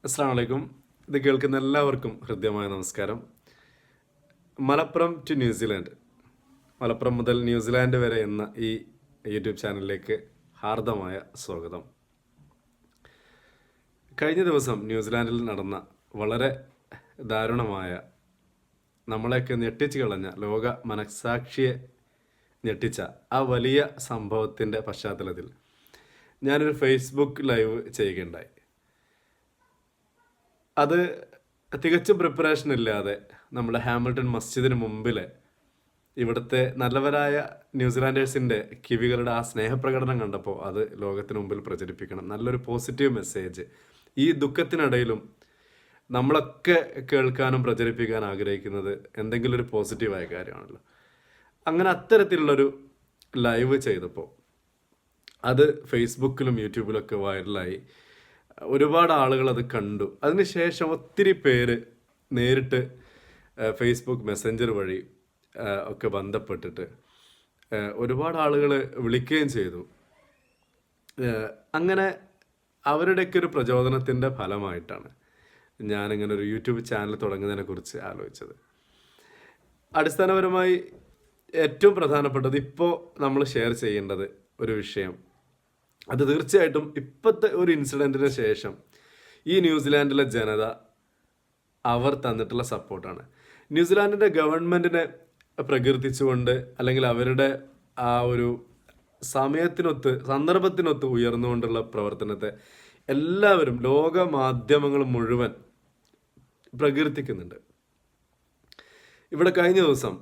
അസ്സാം വലൈക്കും. ഇത് കേൾക്കുന്ന എല്ലാവർക്കും ഹൃദ്യമായ നമസ്കാരം. മലപ്പുറം ടു ന്യൂസിലാൻഡ്, മലപ്പുറം മുതൽ ന്യൂസിലാൻഡ് വരെ എന്ന ഈ യൂട്യൂബ് ചാനലിലേക്ക് ഹാർദമായ സ്വാഗതം. കഴിഞ്ഞ ദിവസം ന്യൂസിലാൻഡിൽ നടന്ന വളരെ ദാരുണമായ, നമ്മളെയൊക്കെ ഞെട്ടിച്ചു കളഞ്ഞ, ലോക മനസാക്ഷിയെ ഞെട്ടിച്ച ആ വലിയ സംഭവത്തിൻ്റെ പശ്ചാത്തലത്തിൽ ഞാനൊരു ഫേസ്ബുക്ക് ലൈവ് ചെയ്യുകയുണ്ടായി. അത് തികച്ചും പ്രിപ്പറേഷൻ ഇല്ലാതെ നമ്മുടെ ഹാമിൽട്ടൺ മസ്ജിദിന് മുമ്പിൽ ഇവിടുത്തെ നല്ലവരായ ന്യൂസിലാൻഡേഴ്സിൻ്റെ കിവികളുടെ ആ സ്നേഹപ്രകടനം കണ്ടപ്പോൾ അത് ലോകത്തിന് മുമ്പിൽ പ്രചരിപ്പിക്കണം. നല്ലൊരു പോസിറ്റീവ് മെസ്സേജ് ഈ ദുഃഖത്തിനിടയിലും നമ്മളൊക്കെ കേൾക്കാനും പ്രചരിപ്പിക്കാൻ ആഗ്രഹിക്കുന്നത് എന്തെങ്കിലും ഒരു പോസിറ്റീവായ കാര്യമാണല്ലോ. അങ്ങനെ അത്തരത്തിലുള്ളൊരു ലൈവ് ചെയ്തപ്പോൾ അത് ഫേസ്ബുക്കിലും യൂട്യൂബിലൊക്കെ വൈറലായി. ഒരുപാട് ആളുകൾ അത് കണ്ടു. അതിനുശേഷം ഒത്തിരി പേര് നേരിട്ട് ഫേസ്ബുക്ക് മെസ്സഞ്ചർ വഴി ഒക്കെ ബന്ധപ്പെട്ടിട്ട് ഒരുപാട് ആളുകൾ വിളിക്കുകയും ചെയ്തു. അങ്ങനെ അവരുടെയൊക്കെ ഒരു പ്രചോദനത്തിൻ്റെ ഫലമായിട്ടാണ് ഞാനിങ്ങനെ ഒരു യൂട്യൂബ് ചാനൽ തുടങ്ങുന്നതിനെ കുറിച്ച് ആലോചിച്ചത്. അടിസ്ഥാനപരമായി ഏറ്റവും പ്രധാനപ്പെട്ടത് ഇപ്പോൾ നമ്മൾ ഷെയർ ചെയ്യേണ്ടത് ഒരു വിഷയം, അത് തീർച്ചയായിട്ടും ഇപ്പോഴത്തെ ഒരു ഇൻസിഡൻറ്റിന് ശേഷം ഈ ന്യൂസിലാൻഡിലെ ജനത അവർ തന്നിട്ടുള്ള സപ്പോർട്ടാണ്. ന്യൂസിലാൻഡിൻ്റെ ഗവൺമെൻറ്റിനെ പ്രകീർത്തിച്ചുകൊണ്ട്, അല്ലെങ്കിൽ അവരുടെ ആ ഒരു സമയത്തിനൊത്ത്, സന്ദർഭത്തിനൊത്ത് ഉയർന്നുകൊണ്ടുള്ള പ്രവർത്തനത്തെ എല്ലാവരും, ലോക മാധ്യമങ്ങൾ മുഴുവൻ പ്രകീർത്തിക്കുന്നുണ്ട്. ഇവിടെ കഴിഞ്ഞ ദിവസം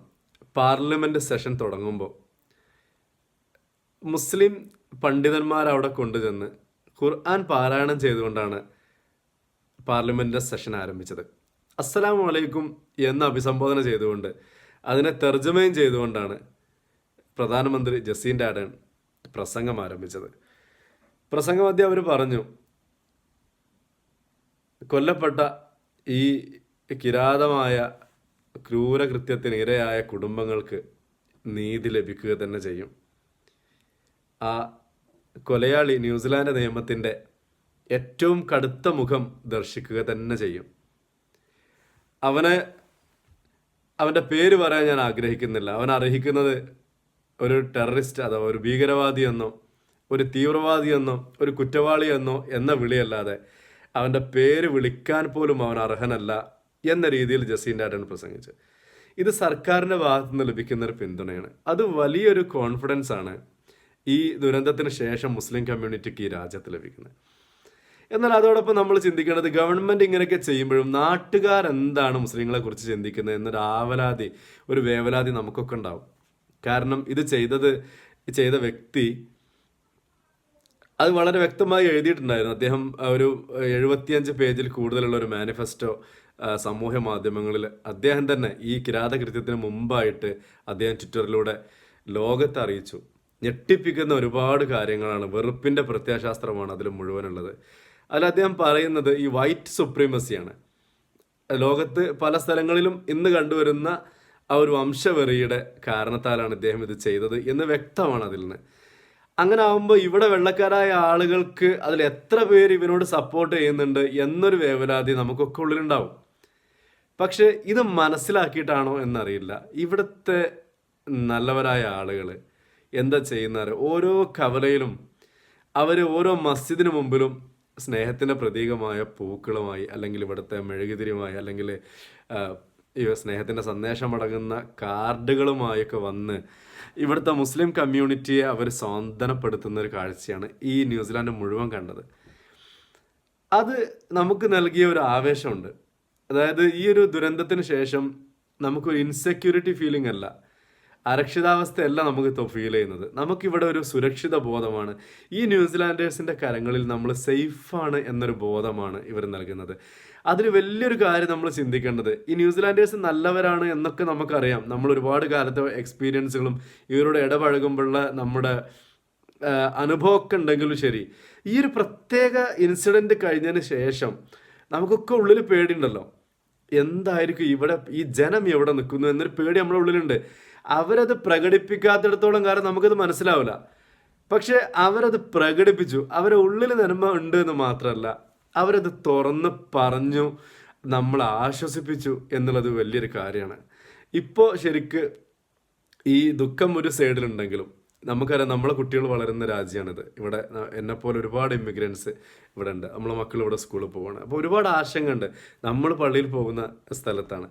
പാർലമെൻറ്റ് സെഷൻ തുടങ്ങുമ്പോൾ മുസ്ലിം പണ്ഡിതന്മാരവിടെ കൊണ്ടുചെന്ന് ഖുർആൻ പാരായണം ചെയ്തുകൊണ്ടാണ് പാർലമെൻറ്റ് സെഷൻ ആരംഭിച്ചത്. അസ്സലാമു അലൈക്കും എന്ന് അഭിസംബോധന ചെയ്തുകൊണ്ട്, അതിനെ തർജ്ജമയും ചെയ്തുകൊണ്ടാണ് പ്രധാനമന്ത്രി ജസീന്റ ആർഡേൺ പ്രസംഗം ആരംഭിച്ചത്. പ്രസംഗമധ്യം അവർ പറഞ്ഞു, കൊല്ലപ്പെട്ട ഈ കിരാതമായ ക്രൂരകൃത്യത്തിന് ഇരയായ കുടുംബങ്ങൾക്ക് നീതി ലഭിക്കുക തന്നെ ചെയ്യും. ആ കൊലയാളി ന്യൂസിലാൻഡ് നിയമത്തിൻ്റെ ഏറ്റവും കടുത്ത മുഖം ദർശിക്കുക തന്നെ ചെയ്യും. അവൻ്റെ പേര് പറയാൻ ഞാൻ ആഗ്രഹിക്കുന്നില്ല. അവൻ അർഹിക്കുന്നത് ഒരു ടെററിസ്റ്റ് അഥവാ ഒരു ഭീകരവാദി എന്നോ ഒരു തീവ്രവാദി എന്നോ ഒരു കുറ്റവാളി എന്നോ എന്ന വിളിയല്ലാതെ അവൻ്റെ പേര് വിളിക്കാൻ പോലും അവൻ അർഹനല്ല എന്ന രീതിയിൽ ജസീന്റ ആർഡേൺ പ്രസംഗിച്ചു. ഇത് സർക്കാരിൻ്റെ ഭാഗത്തു നിന്ന് ലഭിക്കുന്നൊരു പിന്തുണയാണ്. അത് വലിയൊരു കോൺഫിഡൻസ് ആണ് ഈ ദുരന്തത്തിന് ശേഷം മുസ്ലിം കമ്മ്യൂണിറ്റിക്ക് ഈ രാജ്യത്ത് ലഭിക്കുന്നത്. എന്നാൽ അതോടൊപ്പം നമ്മൾ ചിന്തിക്കേണ്ടത്, ഗവൺമെൻറ് ഇങ്ങനെയൊക്കെ ചെയ്യുമ്പോഴും നാട്ടുകാരെന്താണ് മുസ്ലിങ്ങളെ കുറിച്ച് ചിന്തിക്കുന്നത് എന്നൊരു ആവലാതി, ഒരു വേവലാതി നമുക്കൊക്കെ ഉണ്ടാവും. കാരണം ഇത് ചെയ്ത വ്യക്തി അത് വളരെ വ്യക്തമായി എഴുതിയിട്ടുണ്ടായിരുന്നു. അദ്ദേഹം ഒരു 75 പേജിൽ കൂടുതലുള്ള ഒരു മാനിഫെസ്റ്റോ സമൂഹ മാധ്യമങ്ങളിൽ അദ്ദേഹം തന്നെ ഈ കിരാതകൃത്യത്തിന് മുമ്പായിട്ട് അദ്ദേഹം ട്വിറ്ററിലൂടെ ലോകത്തെ അറിയിച്ചു. ഞെട്ടിപ്പിക്കുന്ന ഒരുപാട് കാര്യങ്ങളാണ്, വെറുപ്പിൻ്റെ പ്രത്യയശാസ്ത്രമാണ് അതിൽ മുഴുവനുള്ളത്. അതിൽ അദ്ദേഹം പറയുന്നത് ഈ വൈറ്റ് സുപ്രീമസിയാണ്. ലോകത്ത് പല സ്ഥലങ്ങളിലും ഇന്ന് കണ്ടുവരുന്ന ആ ഒരു വംശവെറിയുടെ കാരണത്താലാണ് ഇദ്ദേഹം ഇത് ചെയ്തത് എന്ന് വ്യക്തമാണ് അതിൽ നിന്ന്. അങ്ങനെ ആകുമ്പോൾ ഇവിടെ വെള്ളക്കാരായ ആളുകൾക്ക് അതിൽ എത്ര പേര് ഇവനോട് സപ്പോർട്ട് ചെയ്യുന്നുണ്ട് എന്നൊരു വേവലാതി നമുക്കൊക്കെ ഉള്ളിലുണ്ടാവും. പക്ഷെ ഇത് മനസ്സിലാക്കിയിട്ടാണോ എന്നറിയില്ല ഇവിടുത്തെ നല്ലവരായ ആളുകൾ എന്താ ചെയ്യുന്നത്. ഓരോ കവലയിലും അവർ ഓരോ മസ്ജിദിന് മുമ്പിലും സ്നേഹത്തിൻ്റെ പ്രതീകമായ പൂക്കളുമായി, അല്ലെങ്കിൽ ഇവിടുത്തെ മെഴുകുതിരിയുമായി, അല്ലെങ്കിൽ ഈ സ്നേഹത്തിൻ്റെ സന്ദേശമടങ്ങുന്ന കാർഡുകളുമായൊക്കെ വന്ന് ഇവിടുത്തെ മുസ്ലിം കമ്മ്യൂണിറ്റിയെ അവർ സ്വാന്തനപ്പെടുത്തുന്ന ഒരു കാഴ്ചയാണ് ഈ ന്യൂസിലാൻഡ് മുഴുവൻ കണ്ടത്. അത് നമുക്ക് നൽകിയ ഒരു ആവേശമുണ്ട്. അതായത് ഈ ഒരു ദുരന്തത്തിന് ശേഷം നമുക്കൊരു ഇൻസെക്യൂരിറ്റി ഫീലിംഗ് അല്ല, അരക്ഷിതാവസ്ഥയല്ല നമുക്ക് ഫീൽ ചെയ്യുന്നത്. നമുക്കിവിടെ ഒരു സുരക്ഷിത ബോധമാണ്. ഈ ന്യൂസിലാൻഡേഴ്സിൻ്റെ കരങ്ങളിൽ നമ്മൾ സേഫാണ് എന്നൊരു ബോധമാണ് ഇവർ നൽകുന്നത്. അതിൽ വലിയൊരു കാര്യം നമ്മൾ ചിന്തിക്കേണ്ടത്, ഈ ന്യൂസിലാൻഡേഴ്സ് നല്ലവരാണ് എന്നൊക്കെ നമുക്കറിയാം. നമ്മൾ ഒരുപാട് കാലത്തെ എക്സ്പീരിയൻസുകളും ഇവരോട് ഇടപഴകുമ്പോഴുള്ള നമ്മുടെ അനുഭവമൊക്കെ ഉണ്ടെങ്കിലും ശരി, ഈ ഒരു പ്രത്യേക ഇൻസിഡൻറ്റ് കഴിഞ്ഞതിന് ശേഷം നമുക്കൊക്കെ ഉള്ളിൽ പേടിയുണ്ടല്ലോ. എന്തായിരിക്കും ഇവിടെ ഈ ജനം എവിടെ നിൽക്കുന്നു എന്നൊരു പേടി നമ്മുടെ ഉള്ളിലുണ്ട്. അവരത് പ്രകടിപ്പിക്കാത്തിടത്തോളം കാലം നമുക്കത് മനസ്സിലാവില്ല. പക്ഷെ അവരത് പ്രകടിപ്പിച്ചു. അവരെ ഉള്ളിൽ നന്മ ഉണ്ട് എന്ന് മാത്രമല്ല, അവരത് തുറന്ന് പറഞ്ഞു, നമ്മളെ ആശ്വസിപ്പിച്ചു എന്നുള്ളത് വലിയൊരു കാര്യമാണ്. ഇപ്പോൾ ശരിക്ക് ഈ ദുഃഖം ഒരു സൈഡിലുണ്ടെങ്കിലും നമുക്കറിയാം നമ്മളെ കുട്ടികൾ വളരുന്ന രാജ്യമാണിത്. ഇവിടെ എന്നെപ്പോലെ ഒരുപാട് ഇമിഗ്രൻസ് ഇവിടെ ഉണ്ട്. നമ്മളെ മക്കൾ ഇവിടെ സ്കൂളിൽ പോവുകയാണ്. അപ്പോൾ ഒരുപാട് ആശങ്കയുണ്ട്. നമ്മൾ പള്ളിയിൽ പോകുന്ന സ്ഥലത്താണ്.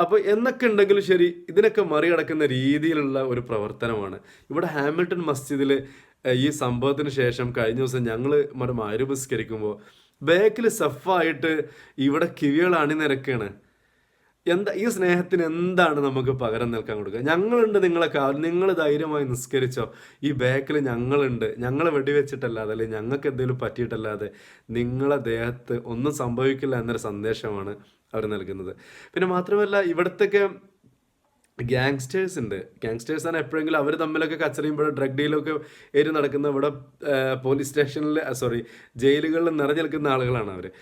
അപ്പോൾ എന്നൊക്കെ ഉണ്ടെങ്കിലും ശരി, ഇതിനൊക്കെ മറികടക്കുന്ന രീതിയിലുള്ള ഒരു പ്രവർത്തനമാണ് ഇവിടെ ഹാമിൽട്ടൺ മസ്ജിദിൽ. ഈ സംഭവത്തിന് ശേഷം കഴിഞ്ഞ ദിവസം ഞങ്ങൾ മഗ്‌രിബ് ബാക്കിൽ സഫായിട്ട് ഇവിടെ കിവികൾ അണിനിരക്കുകയാണ്. എന്താ ഈ സ്നേഹത്തിന് എന്താണ് നമുക്ക് പകരം നിൽക്കാൻ കൊടുക്കുക? ഞങ്ങളുണ്ട് നിങ്ങളൊക്കെ, നിങ്ങൾ ധൈര്യമായി നിസ്കരിച്ചോ, ഈ ബാക്കിൽ ഞങ്ങളുണ്ട്, ഞങ്ങളെ വെടിവെച്ചിട്ടല്ലാതെ അല്ലെങ്കിൽ ഞങ്ങൾക്ക് എന്തെങ്കിലും പറ്റിയിട്ടല്ലാതെ നിങ്ങളെ ദേഹത്ത് ഒന്നും സംഭവിക്കില്ല എന്നൊരു സന്ദേശമാണ് അവർ നൽകുന്നത്. പിന്നെ മാത്രമല്ല ഇവിടത്തൊക്കെ ഗ്യാങ്സ്റ്റേഴ്സ് ഉണ്ട്. ഗ്യാങ്സ്റ്റേഴ്സാണ് എപ്പോഴെങ്കിലും അവർ തമ്മിലൊക്കെ കച്ചറിയുമ്പോൾ ഡ്രഗ് ഡീലൊക്കെ ഏരി നടക്കുന്ന ഇവിടെ പോലീസ് സ്റ്റേഷനിൽ ജയിലുകളിൽ നിറഞ്ഞു നിൽക്കുന്ന ആളുകളാണ്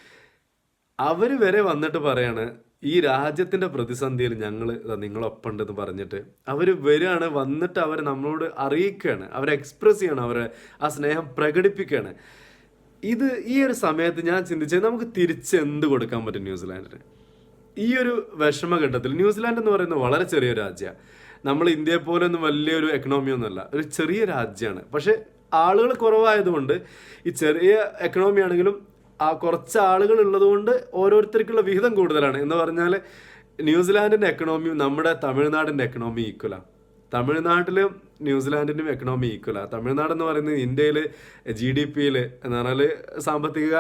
അവർ വരെ വന്നിട്ട് പറയാണ് ഈ രാജ്യത്തിൻ്റെ പ്രതിസന്ധിയിൽ ഞങ്ങൾ നിങ്ങളൊപ്പം ഉണ്ടെന്ന് പറഞ്ഞിട്ട് അവർ വരികയാണ്. വന്നിട്ട് അവർ നമ്മളോട് അറിയിക്കുകയാണ്, അവരെ എക്സ്പ്രസ് ചെയ്യണം, അവരെ ആ സ്നേഹം പ്രകടിപ്പിക്കുകയാണ്. ഈ ഒരു സമയത്ത് ഞാൻ ചിന്തിച്ചത് നമുക്ക് തിരിച്ച് എന്ത് കൊടുക്കാൻ പറ്റും ന്യൂസിലാൻഡിന്? ഈ ഒരു വിഷമഘട്ടത്തിൽ ന്യൂസിലാൻഡ് എന്ന് പറയുന്നത് വളരെ ചെറിയ രാജ്യമാണ്. നമ്മൾ ഇന്ത്യയെ പോലെ ഒന്നും വലിയൊരു എക്കണോമി ഒന്നുമല്ല, ഒരു ചെറിയ രാജ്യമാണ്. പക്ഷെ ആളുകൾ കുറവായതുകൊണ്ട് ഈ ചെറിയ എക്കണോമി ആണെങ്കിലും കുറച്ച് ആളുകൾ ഉള്ളതുകൊണ്ട് ഓരോരുത്തർക്കുള്ള വിഹിതം കൂടുതലാണ്. എന്ന് പറഞ്ഞാൽ ന്യൂസിലാൻഡിൻ്റെ എക്കണോമിയും നമ്മുടെ തമിഴ്നാടിൻ്റെ എക്കണോമി ഈക്വലാണ്. തമിഴ്നാട്ടിലും ന്യൂസിലാൻഡിൻ്റെയും എക്കണോമി ഈക്വലാണ്. തമിഴ്നാട് എന്ന് പറയുന്നത് ഇന്ത്യയിൽ GDP-യിൽ എന്ന് പറഞ്ഞാൽ സാമ്പത്തിക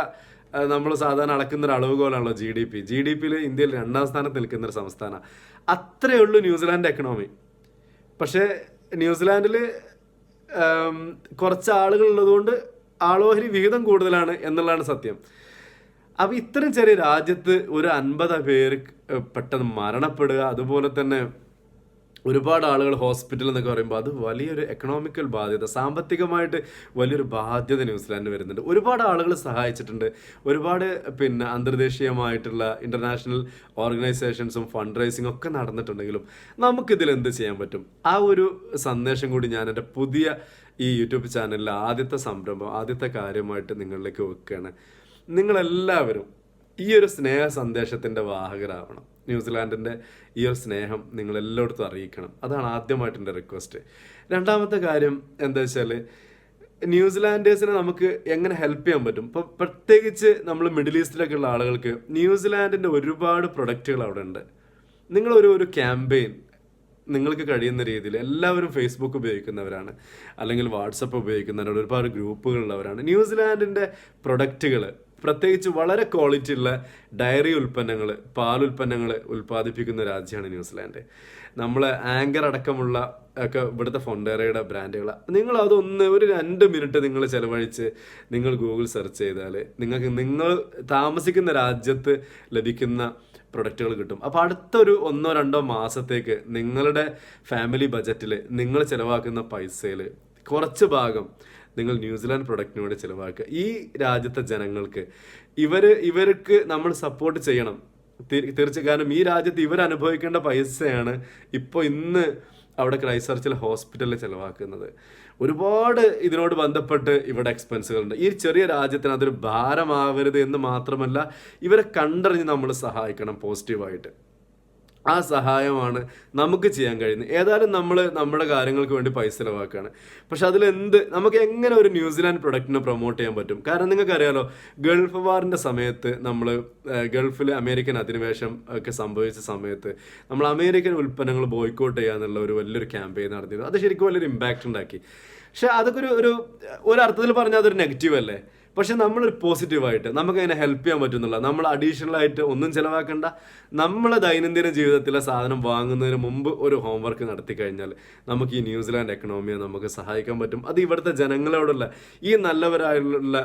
നമ്മൾ സാധാരണ അളക്കുന്ന ഒരു അളവുകോലാണല്ലോ GDP-യിൽ ഇന്ത്യയിൽ 2ാം സ്ഥാനത്ത് നിൽക്കുന്ന ഒരു സംസ്ഥാനമാണ്. അത്രയേ ഉള്ളൂ ന്യൂസിലാൻഡ് എക്കണോമി. പക്ഷേ ന്യൂസിലാൻഡിൽ കുറച്ച് ആളുകൾ ഉള്ളതുകൊണ്ട് ആളോഹരി വിഹിതം കൂടുതലാണ് എന്നുള്ളതാണ് സത്യം. അപ്പോൾ ഇത്രയും ചെറിയ രാജ്യത്ത് ഒരു 50 പേര് പെട്ടെന്ന് മരണപ്പെടുക, അതുപോലെ തന്നെ ഒരുപാട് ആളുകൾ ഹോസ്പിറ്റൽ എന്നൊക്കെ പറയുമ്പോൾ അത് വലിയൊരു എക്കണോമിക്കൽ ബാധ്യത, സാമ്പത്തികമായിട്ട് വലിയൊരു ബാധ്യത ന്യൂസിലാൻഡ് വരുന്നുണ്ട്. ഒരുപാട് ആളുകൾ സഹായിച്ചിട്ടുണ്ട്. ഒരുപാട് അന്തർദേശീയമായിട്ടുള്ള ഇൻ്റർനാഷണൽ ഓർഗനൈസേഷൻസും ഫണ്ട് റൈസിങ്ങും ഒക്കെ നടന്നിട്ടുണ്ടെങ്കിലും നമുക്കിതിൽ എന്ത് ചെയ്യാൻ പറ്റും? ആ ഒരു സന്ദേശം കൂടി ഞാൻ എൻ്റെ പുതിയ ഈ യൂട്യൂബ് ചാനലിൽ ആദ്യത്തെ കാര്യമായിട്ട് നിങ്ങളിലേക്ക് വെക്കുകയാണ്. നിങ്ങളെല്ലാവരും ഈ ഒരു സ്നേഹ സന്ദേശത്തിൻ്റെ വാഹകരാവണം. ന്യൂസിലാൻഡിൻ്റെ ഈ ഒരു സ്നേഹം നിങ്ങളെല്ലായിടത്തും അറിയിക്കണം. അതാണ് ആദ്യമായിട്ട് എൻ്റെ റിക്വസ്റ്റ്. രണ്ടാമത്തെ കാര്യം എന്താ വെച്ചാൽ ന്യൂസിലാൻഡേഴ്സിനെ നമുക്ക് എങ്ങനെ ഹെൽപ്പ് ചെയ്യാൻ പറ്റും? ഇപ്പോൾ പ്രത്യേകിച്ച് നമ്മൾ മിഡിൽ ഈസ്റ്റിലൊക്കെ ഉള്ള ആളുകൾക്ക് ന്യൂസിലാൻഡിൻ്റെ ഒരുപാട് പ്രൊഡക്റ്റുകൾ അവിടെ ഉണ്ട്. നിങ്ങളൊരു ക്യാമ്പയിൻ നിങ്ങൾക്ക് കഴിയുന്ന രീതിയിൽ, എല്ലാവരും ഫേസ്ബുക്ക് ഉപയോഗിക്കുന്നവരാണ് അല്ലെങ്കിൽ വാട്സപ്പ് ഉപയോഗിക്കുന്നവരാണ്, ഒരുപാട് ഗ്രൂപ്പുകളുള്ളവരാണ്. ന്യൂസിലാൻഡിൻ്റെ പ്രൊഡക്റ്റുകൾ പ്രത്യേകിച്ച് വളരെ ക്വാളിറ്റി ഉള്ള ഡയറി ഉൽപ്പന്നങ്ങൾ, പാലുൽപ്പന്നങ്ങൾ ഉൽപ്പാദിപ്പിക്കുന്ന രാജ്യമാണ് ന്യൂസിലാൻഡ്. നമ്മൾ ആങ്കർ അടക്കമുള്ള ഒക്കെ ഇവിടുത്തെ ഫൊണ്ടേറയുടെ ബ്രാൻഡുകൾ. നിങ്ങൾ അതൊന്ന് ഒരു 2 മിനിറ്റ് നിങ്ങൾ ചിലവഴിച്ച് നിങ്ങൾ ഗൂഗിൾ സെർച്ച് ചെയ്താൽ നിങ്ങൾക്ക് നിങ്ങൾ താമസിക്കുന്ന രാജ്യത്ത് ലഭിക്കുന്ന പ്രൊഡക്റ്റുകൾ കിട്ടും. അപ്പോൾ അടുത്തൊരു 1-2 മാസത്തേക്ക് നിങ്ങളുടെ ഫാമിലി ബജറ്റിൽ നിങ്ങൾ ചിലവാക്കുന്ന പൈസയിൽ കുറച്ച് ഭാഗം നിങ്ങൾ ന്യൂസിലാൻഡ് പ്രൊഡക്റ്റിന് വേണ്ടി ചിലവാക്കുക. ഈ രാജ്യത്തെ ജനങ്ങൾക്ക് ഇവർക്ക് നമ്മൾ സപ്പോർട്ട് ചെയ്യണം തീർച്ചയായും. കാരണം ഈ രാജ്യത്ത് ഇവരനുഭവിക്കേണ്ട പൈസയാണ് ഇന്ന് അവിടെ ക്രൈസ്റ്റ് ഹോസ്പിറ്റലിൽ ചിലവാക്കുന്നത്. ഒരുപാട് ഇതിനോട് ബന്ധപ്പെട്ട് ഇവിടെ എക്സ്പെൻസുകളുണ്ട്. ഈ ചെറിയ രാജ്യത്തിന് അതൊരു ഭാരമാവരുത് എന്ന് മാത്രമല്ല, ഇവരെ കണ്ടറിഞ്ഞ് നമ്മൾ സഹായിക്കണം പോസിറ്റീവായിട്ട്. ആ സഹായമാണ് നമുക്ക് ചെയ്യാൻ കഴിയുന്നത്. ഏതായാലും നമ്മൾ നമ്മുടെ കാര്യങ്ങൾക്ക് വേണ്ടി പൈസ ചിലവാക്കുകയാണ്. പക്ഷെ നമുക്ക് എങ്ങനെ ഒരു ന്യൂസിലാൻഡ് പ്രൊഡക്റ്റിനെ പ്രൊമോട്ട് ചെയ്യാൻ പറ്റും? കാരണം നിങ്ങൾക്കറിയാലോ, ഗൾഫ് വാറിൻ്റെ സമയത്ത് നമ്മൾ ഗൾഫിൽ അമേരിക്കൻ അധിനിവേശം ഒക്കെ സംഭവിച്ച സമയത്ത് നമ്മൾ അമേരിക്കൻ ഉൽപ്പന്നങ്ങൾ ബോയ്ക്കോട്ട് ചെയ്യാന്നുള്ള ഒരു വലിയൊരു ക്യാമ്പയിൻ നടത്തിയിരുന്നു. അത് ശരിക്കും വലിയൊരു ഇമ്പാക്റ്റ് ഉണ്ടാക്കി. പക്ഷെ അതൊക്കെ ഒരു അർത്ഥത്തിൽ പറഞ്ഞാൽ അതൊരു നെഗറ്റീവ് അല്ലേ? പക്ഷെ നമ്മളൊരു പോസിറ്റീവായിട്ട് നമുക്ക് അതിനെ ഹെൽപ്പ് ചെയ്യാൻ പറ്റുന്നില്ല. നമ്മൾ അഡീഷണലായിട്ട് ഒന്നും ചിലവാക്കേണ്ട. നമ്മളെ ദൈനംദിന ജീവിതത്തിലെ സാധനം വാങ്ങുന്നതിന് മുമ്പ് ഒരു ഹോംവർക്ക് നടത്തി കഴിഞ്ഞാൽ നമുക്ക് ഈ ന്യൂസിലാൻഡ് എക്കണോമിയെ നമുക്ക് സഹായിക്കാൻ പറ്റും. അത് ഇവിടുത്തെ ജനങ്ങളോടുള്ള, ഈ നല്ലവരായുള്ള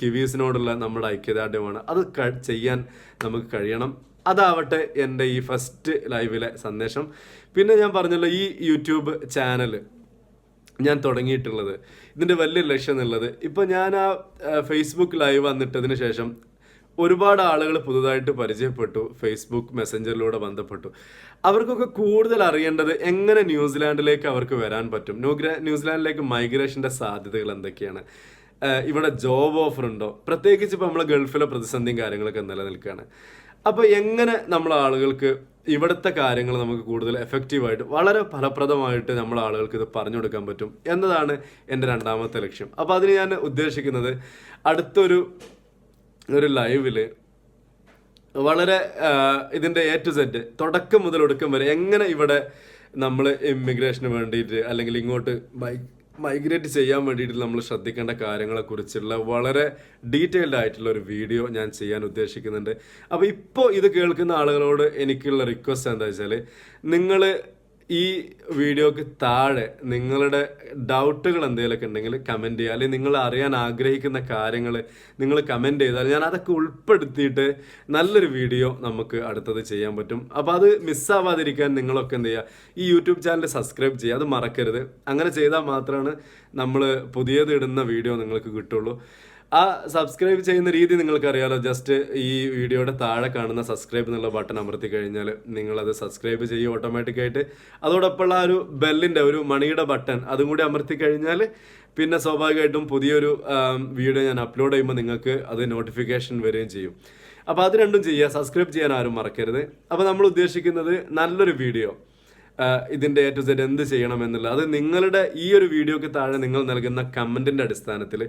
കിവീസിനോടുള്ള നമ്മുടെ ഐക്യദാർഢ്യമാണ്. അത് ചെയ്യാൻ നമുക്ക് കഴിയണം. അതാവട്ടെ എൻ്റെ ഈ ഫസ്റ്റ് ലൈവിലെ സന്ദേശം. പിന്നെ ഞാൻ പറഞ്ഞല്ലോ, ഈ യൂട്യൂബ് ചാനൽ ഞാൻ തുടങ്ങിയിട്ടുള്ളത്, ഇതിൻ്റെ വലിയ ലക്ഷ്യം എന്നുള്ളത്, ഇപ്പോൾ ഞാൻ ആ ഫേസ്ബുക്ക് ലൈവ് വന്നിട്ടതിന് ശേഷം ഒരുപാട് ആളുകൾ പുതുതായിട്ട് പരിചയപ്പെട്ടു, ഫേസ്ബുക്ക് മെസ്സഞ്ചറിലൂടെ ബന്ധപ്പെട്ടു. അവർക്കൊക്കെ കൂടുതൽ അറിയേണ്ടത് എങ്ങനെ ന്യൂസിലാൻഡിലേക്ക് അവർക്ക് വരാൻ പറ്റും, ന്യൂസിലാൻഡിലേക്ക് മൈഗ്രേഷൻ്റെ സാധ്യതകൾ എന്തൊക്കെയാണ്, ഇവിടെ ജോബ് ഓഫർ ഉണ്ടോ, പ്രത്യേകിച്ച് ഇപ്പോൾ നമ്മൾ ഗൾഫിലെ പ്രതിസന്ധിയും കാര്യങ്ങളൊക്കെ നിലനിൽക്കുകയാണ്. അപ്പോൾ എങ്ങനെ നമ്മൾ ആളുകൾക്ക് ഇവിടുത്തെ കാര്യങ്ങൾ നമുക്ക് കൂടുതൽ എഫക്റ്റീവായിട്ട് വളരെ ഫലപ്രദമായിട്ട് നമ്മൾ ആളുകൾക്ക് ഇത് പറഞ്ഞു കൊടുക്കാൻ പറ്റും എന്നതാണ് എൻ്റെ രണ്ടാമത്തെ ലക്ഷ്യം. അപ്പോൾ അതിന് ഞാൻ ഉദ്ദേശിക്കുന്നത് അടുത്തൊരു ലൈവിൽ വളരെ ഇതിൻ്റെ A to Z തുടക്കം മുതൽ ഒടുക്കം വരെ എങ്ങനെ ഇവിടെ നമ്മൾ ഇമിഗ്രേഷന് വേണ്ടിയിട്ട് അല്ലെങ്കിൽ ഇങ്ങോട്ട് മൈഗ്രേറ്റ് ചെയ്യാൻ വേണ്ടിയിട്ട് നമ്മൾ ശ്രദ്ധിക്കേണ്ട കാര്യങ്ങളെക്കുറിച്ചുള്ള വളരെ ഡീറ്റെയിൽഡ് ആയിട്ടുള്ള ഒരു വീഡിയോ ഞാൻ ചെയ്യാൻ ഉദ്ദേശിക്കുന്നുണ്ട്. അപ്പോൾ ഇപ്പോൾ ഇത് കേൾക്കുന്ന ആളുകളോട് എനിക്കുള്ള റിക്വസ്റ്റ് എന്താ വെച്ചാൽ, നിങ്ങൾ ഈ വീഡിയോക്ക് താഴെ നിങ്ങളുടെ ഡൗട്ടുകൾ എന്തെങ്കിലുമൊക്കെ ഉണ്ടെങ്കിൽ കമൻറ്റ് ചെയ്യുക, അല്ലെങ്കിൽ നിങ്ങൾ അറിയാൻ ആഗ്രഹിക്കുന്ന കാര്യങ്ങൾ നിങ്ങൾ കമൻറ്റ് ചെയ്താൽ ഞാൻ അതൊക്കെ ഉൾപ്പെടുത്തിയിട്ട് നല്ലൊരു വീഡിയോ നമുക്ക് അടുത്തത് ചെയ്യാൻ പറ്റും. അപ്പോൾ അത് മിസ്സാവാതിരിക്കാൻ നിങ്ങളൊക്കെ എന്ത് ചെയ്യുക, ഈ യൂട്യൂബ് ചാനൽ സബ്സ്ക്രൈബ് ചെയ്യുക, അത് മറക്കരുത്. അങ്ങനെ ചെയ്താൽ മാത്രമാണ് നമ്മൾ പുതിയത് ഇടുന്ന വീഡിയോ നിങ്ങൾക്ക് കിട്ടുള്ളൂ. ആ സബ്സ്ക്രൈബ് ചെയ്യുന്ന രീതി നിങ്ങൾക്കറിയാലോ. ജസ്റ്റ് ഈ വീഡിയോയുടെ താഴെ കാണുന്ന സബ്സ്ക്രൈബ് എന്നുള്ള ബട്ടൺ അമർത്തി കഴിഞ്ഞാൽ നിങ്ങളത് സബ്സ്ക്രൈബ് ചെയ്യും ഓട്ടോമാറ്റിക്കായിട്ട്. അതോടൊപ്പമുള്ള ഒരു ബെല്ലിൻ്റെ ഒരു മണിയുടെ ബട്ടൺ അതും കൂടി അമർത്തി കഴിഞ്ഞാൽ പിന്നെ സ്വാഭാവികമായിട്ടും പുതിയൊരു വീഡിയോ ഞാൻ അപ്ലോഡ് ചെയ്യുമ്പോൾ നിങ്ങൾക്ക് അത് നോട്ടിഫിക്കേഷൻ വരികയും ചെയ്യും. അപ്പോൾ അത് രണ്ടും ചെയ്യുക, സബ്സ്ക്രൈബ് ചെയ്യാൻ ആരും മറക്കരുത്. അപ്പോൾ നമ്മൾ ഉദ്ദേശിക്കുന്നത് നല്ലൊരു വീഡിയോ, ഇതിൻ്റെ A to Z എന്ത് ചെയ്യണമെന്നുള്ള അത് നിങ്ങളുടെ ഈ ഒരു വീഡിയോക്ക് താഴെ നിങ്ങൾ നൽകുന്ന കമൻറ്റിൻ്റെ അടിസ്ഥാനത്തിൽ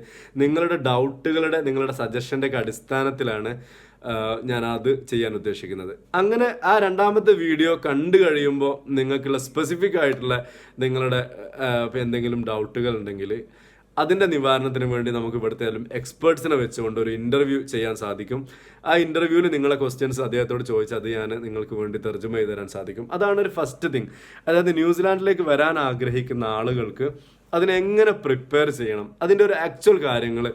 നിങ്ങളുടെ ഡൗട്ടുകളുടെ നിങ്ങളുടെ സജഷൻ്റെ ഒക്കെ അടിസ്ഥാനത്തിലാണ് ഞാൻ അത് ചെയ്യാൻ ഉദ്ദേശിക്കുന്നത്. അങ്ങനെ ആ രണ്ടാമത്തെ വീഡിയോ കണ്ടു കഴിയുമ്പോൾ നിങ്ങൾക്കുള്ള സ്പെസിഫിക് ആയിട്ടുള്ള നിങ്ങളുടെ എന്തെങ്കിലും ഡൗട്ടുകൾ ഉണ്ടെങ്കിൽ അതിൻ്റെ നിവാരണത്തിന് വേണ്ടി നമുക്ക് ഇവിടുത്തെ എക്സ്പേർട്സിനെ വെച്ചുകൊണ്ട് ഒരു ഇൻ്റർവ്യൂ ചെയ്യാൻ സാധിക്കും. ആ ഇൻ്റർവ്യൂവിൽ നിങ്ങളെ ക്വസ്റ്റ്യൻസ് അദ്ദേഹത്തോട് ചോദിച്ചാൽ അത് ഞാൻ നിങ്ങൾക്ക് വേണ്ടി തർജ്ജമ ചെയ്ത് തരാൻ സാധിക്കും. അതാണ് ഒരു ഫസ്റ്റ് തിങ്. അതായത് ന്യൂസിലാൻഡിലേക്ക് വരാൻ ആഗ്രഹിക്കുന്ന ആളുകൾക്ക് അതിനെങ്ങനെ പ്രിപ്പയർ ചെയ്യണം, അതിൻ്റെ ഒരു ആക്ച്വൽ കാര്യങ്ങൾ.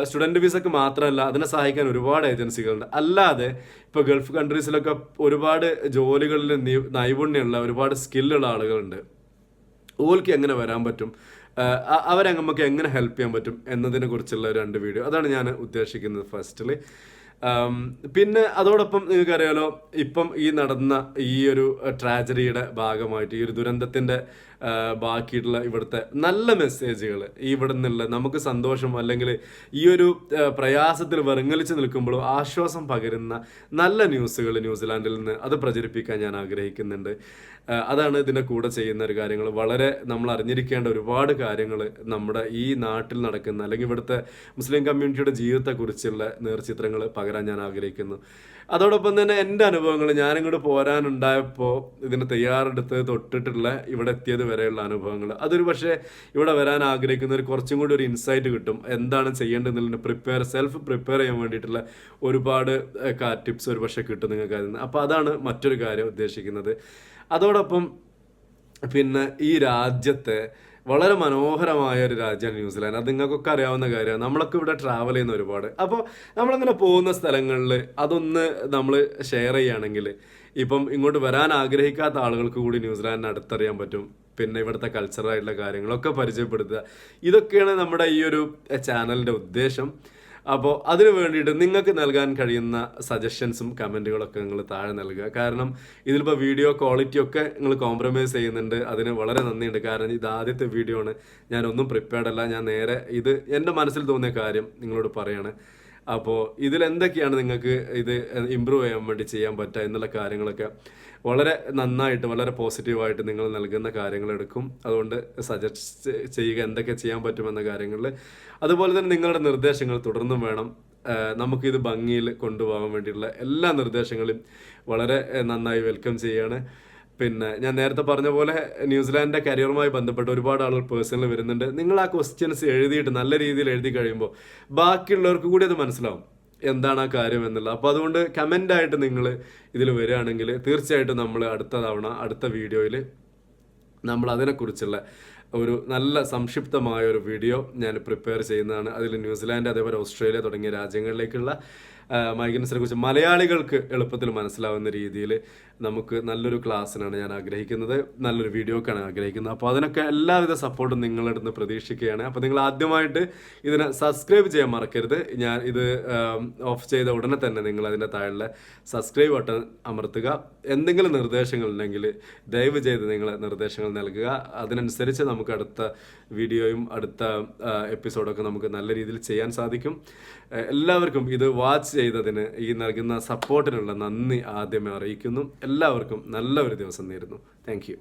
സ്റ്റുഡൻറ്റ് വിസക്ക് മാത്രമല്ല, അതിനെ സഹായിക്കാൻ ഒരുപാട് ഏജൻസികളുണ്ട്. അല്ലാതെ ഇപ്പോൾ ഗൾഫ് കൺട്രീസിലൊക്കെ ഒരുപാട് ജോലികളിൽ നൈപുണ്യമുള്ള ഒരുപാട് സ്കില്ലുള്ള ആളുകളുണ്ട്. ഓൽക്ക് എങ്ങനെ വരാൻ പറ്റും, അവരെ നമുക്ക് എങ്ങനെ ഹെൽപ്പ് ചെയ്യാൻ പറ്റും എന്നതിനെ കുറിച്ചുള്ള 2 വീഡിയോ, അതാണ് ഞാൻ ഉദ്ദേശിക്കുന്നത് ഫസ്റ്റിൽ. പിന്നെ അതോടൊപ്പം നിങ്ങൾക്കറിയാലോ, ഇപ്പം ഈ നടന്ന ഈ ഒരു ട്രാജഡിയുടെ ഭാഗമായിട്ട് ഈ ഒരു ദുരന്തത്തിൻ്റെ ബാക്കിയിട്ടുള്ള ഇവിടുത്തെ നല്ല മെസ്സേജുകൾ, ഇവിടെ നിന്നുള്ള നമുക്ക് സന്തോഷം അല്ലെങ്കിൽ ഈ ഒരു പ്രയാസത്തിൽ വെറുങ്ങലിച്ച് നിൽക്കുമ്പോഴും ആശ്വാസം പകരുന്ന നല്ല ന്യൂസുകൾ ന്യൂസിലാൻഡിൽ നിന്ന് അത് പ്രചരിപ്പിക്കാൻ ഞാൻ ആഗ്രഹിക്കുന്നുണ്ട്. അതാണ് ഇതിൻ്റെ കൂടെ ചെയ്യുന്ന ഒരു കാര്യങ്ങൾ. വളരെ നമ്മൾ അറിഞ്ഞിരിക്കേണ്ട ഒരുപാട് കാര്യങ്ങൾ നമ്മുടെ ഈ നാട്ടിൽ നടക്കുന്ന അല്ലെങ്കിൽ ഇവിടുത്തെ മുസ്ലിം കമ്മ്യൂണിറ്റിയുടെ ജീവിതത്തെക്കുറിച്ചുള്ള നേർചിത്രങ്ങൾ പകരാൻ ഞാൻ ആഗ്രഹിക്കുന്നു. അതോടൊപ്പം തന്നെ എൻ്റെ അനുഭവങ്ങൾ, ഞാനിങ്ങോട്ട് പോരാനുണ്ടായപ്പോൾ ഇതിന് തയ്യാറെടുത്ത് തൊട്ടിട്ടുള്ള ഇവിടെ എത്തിയത് വരെയുള്ള അനുഭവങ്ങൾ, അതൊരു പക്ഷേ ഇവിടെ വരാൻ ആഗ്രഹിക്കുന്നവർ കുറച്ചും കൂടി ഒരു ഇൻസൈറ്റ് കിട്ടും. എന്താണ് ചെയ്യേണ്ടതെന്നുള്ളതിന് സെൽഫ് പ്രിപ്പയർ ചെയ്യാൻ വേണ്ടിയിട്ടുള്ള ഒരുപാട് ടിപ്സ് ഒരു പക്ഷേ കിട്ടും നിങ്ങൾക്ക് അതിൽ നിന്ന്. അപ്പോൾ അതാണ് മറ്റൊരു കാര്യം ഉദ്ദേശിക്കുന്നത്. അതോടൊപ്പം പിന്നെ ഈ രാജ്യത്തെ വളരെ മനോഹരമായ ഒരു രാജ്യമാണ് ന്യൂസിലാൻഡ്. അത് നിങ്ങൾക്കൊക്കെ അറിയാവുന്ന കാര്യമാണ്. നമ്മളൊക്കെ ഇവിടെ ട്രാവൽ ചെയ്യുന്ന ഒരുപാട്. അപ്പോൾ നമ്മളങ്ങനെ പോകുന്ന സ്ഥലങ്ങളിൽ അതൊന്ന് നമ്മൾ ഷെയർ ചെയ്യുകയാണെങ്കിൽ ഇപ്പം ഇങ്ങോട്ട് വരാൻ ആഗ്രഹിക്കാത്ത ആളുകൾക്ക് കൂടി ന്യൂസിലാൻഡിനെ അടുത്തറിയാൻ പറ്റും. പിന്നെ ഇവിടുത്തെ കൾച്ചറായിട്ടുള്ള കാര്യങ്ങളൊക്കെ പരിചയപ്പെടുത്തുക. ഇതൊക്കെയാണ് നമ്മുടെ ഈ ഒരു ചാനലിൻ്റെ ഉദ്ദേശം. അപ്പോൾ അതിന് വേണ്ടിയിട്ട് നിങ്ങൾക്ക് നൽകാൻ കഴിയുന്ന സജഷൻസും കമൻറ്റുകളൊക്കെ നിങ്ങൾ താഴെ നൽകുക. കാരണം ഇതിലിപ്പോൾ വീഡിയോ ക്വാളിറ്റിയൊക്കെ നിങ്ങൾ കോംപ്രമൈസ് ചെയ്യുന്നുണ്ട്. അതിന് വളരെ നന്ദിയുണ്ട്. കാരണം ഇത് ആദ്യത്തെ വീഡിയോ ആണ്, ഞാനൊന്നും പ്രിപ്പയർഡ് അല്ല. ഞാൻ നേരെ ഇത് എൻ്റെ മനസ്സിൽ തോന്നിയ കാര്യം നിങ്ങളോട് പറയാണ്. അപ്പോൾ ഇതിലെന്തൊക്കെയാണ് നിങ്ങൾക്ക് ഇത് ഇമ്പ്രൂവ് ചെയ്യാൻ വേണ്ടി ചെയ്യാൻ പറ്റുക എന്നുള്ള കാര്യങ്ങളൊക്കെ വളരെ നന്നായിട്ട് വളരെ പോസിറ്റീവായിട്ട് നിങ്ങൾ നൽകുന്ന കാര്യങ്ങളെടുക്കും. അതുകൊണ്ട് സജസ്റ്റ് ചെയ്യുക എന്തൊക്കെ ചെയ്യാൻ പറ്റുമെന്ന കാര്യങ്ങളിൽ. അതുപോലെ തന്നെ നിങ്ങളുടെ നിർദ്ദേശങ്ങൾ തുടർന്നും വേണം. നമുക്കിത് ഭംഗിയിൽ കൊണ്ടുപോകാൻ വേണ്ടിയിട്ടുള്ള എല്ലാ നിർദ്ദേശങ്ങളും വളരെ നന്നായി വെൽക്കം ചെയ്യുകയാണ്. പിന്നെ ഞാൻ നേരത്തെ പറഞ്ഞ പോലെ ന്യൂസിലാൻഡിൻ്റെ കരിയറുമായി ബന്ധപ്പെട്ട് ഒരുപാട് ആളുകൾ പേഴ്സണൽ വരുന്നുണ്ട്. നിങ്ങൾ ആ ക്വസ്റ്റ്യൻസ് എഴുതിയിട്ട് നല്ല രീതിയിൽ എഴുതി കഴിയുമ്പോൾ ബാക്കിയുള്ളവർക്ക് കൂടി അത് മനസ്സിലാവും എന്താണ് ആ കാര്യം എന്നുള്ളത്. അപ്പോൾ അതുകൊണ്ട് കമൻ്റായിട്ട് നിങ്ങൾ ഇതിൽ വരികയാണെങ്കിൽ തീർച്ചയായിട്ടും നമ്മൾ അടുത്ത വീഡിയോയിൽ നമ്മൾ അതിനെക്കുറിച്ചുള്ള ഒരു നല്ല സംക്ഷിപ്തമായ ഒരു വീഡിയോ ഞാൻ പ്രിപ്പയർ ചെയ്യുന്നതാണ്. അതിൽ ന്യൂസിലാൻഡ് അതേപോലെ ഓസ്ട്രേലിയ തുടങ്ങിയ രാജ്യങ്ങളിലേക്കുള്ള മൈഗ്രൻസിനെ കുറിച്ച് മലയാളികൾക്ക് എളുപ്പത്തിൽ മനസ്സിലാവുന്ന രീതിയിൽ നമുക്ക് നല്ലൊരു ക്ലാസ്സിനാണ് ഞാൻ ആഗ്രഹിക്കുന്നത്, നല്ലൊരു വീഡിയോക്കാണ് ആഗ്രഹിക്കുന്നത്. അപ്പോൾ അതിനൊക്കെ എല്ലാവിധ സപ്പോർട്ടും നിങ്ങളുടെ അടുത്ത് പ്രതീക്ഷിക്കുകയാണ്. അപ്പോൾ നിങ്ങൾ ആദ്യമായിട്ട് ഇതിനെ സബ്സ്ക്രൈബ് ചെയ്യാൻ മറക്കരുത്. ഞാൻ ഇത് ഓഫ് ചെയ്ത ഉടനെ തന്നെ നിങ്ങൾ അതിൻ്റെ താഴെ സബ്സ്ക്രൈബ് ബട്ടൺ അമർത്തുക. എന്തെങ്കിലും നിർദ്ദേശങ്ങൾ ഉണ്ടെങ്കിൽ ദയവ് ചെയ്ത് നിങ്ങൾ നിർദ്ദേശങ്ങൾ നൽകുക. അതിനനുസരിച്ച് നമുക്ക് അടുത്ത വീഡിയോയും അടുത്ത എപ്പിസോഡൊക്കെ നമുക്ക് നല്ല രീതിയിൽ ചെയ്യാൻ സാധിക്കും. എല്ലാവർക്കും ഇത് വാച്ച് ചെയ്തതിന്, ഈ നൽകുന്ന സപ്പോർട്ടിനുള്ള നന്ദി ആദ്യമേ അറിയിക്കുന്നു. എല്ലാവർക്കും നല്ല ഒരു ദിവസം നേരുന്നു. Thank you.